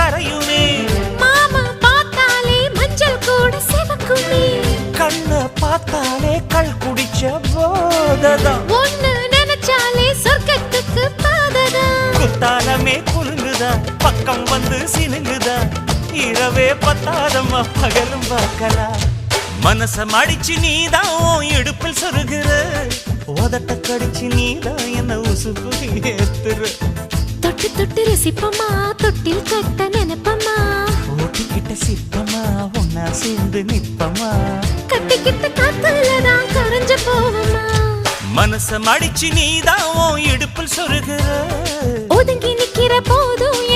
கரையுமே. மாமா பார்த்தாலே மஞ்சள் கூட சிவக்குமே. கண்ண பார்த்தாலே கள் குடிச்ச போததான். ஒண்ணு நினைச்சாலே சொர்க்கத்துக்கு பாததா. குத்தாலமே குலுங்குதா பக்கம் வந்து சினுங்குதா. இரவே பத்தாதம்மா பகலும் பார்க்கலாம். மனச மடிச்சு நீதான் இடுப்பில் சொருகிற. உதட்ட கடிச்சு நீதான் என்ன உசுப்பு ஏத்துற. தொட்டு தொட்டு ரசிப்பமா தொட்டில் கட்ட நினைப்பமா. ஓட்டிக்கிட்ட சிப்பமா ஒன்னா சேர்ந்து நிப்பமா. கட்டிக்கிட்ட காத்துலதான் கரைஞ்ச போவமா. மனச மடிச்சு நீதான் இடுப்பில் சொருகிற. ஒதுங்கி நிக்கிற போதும்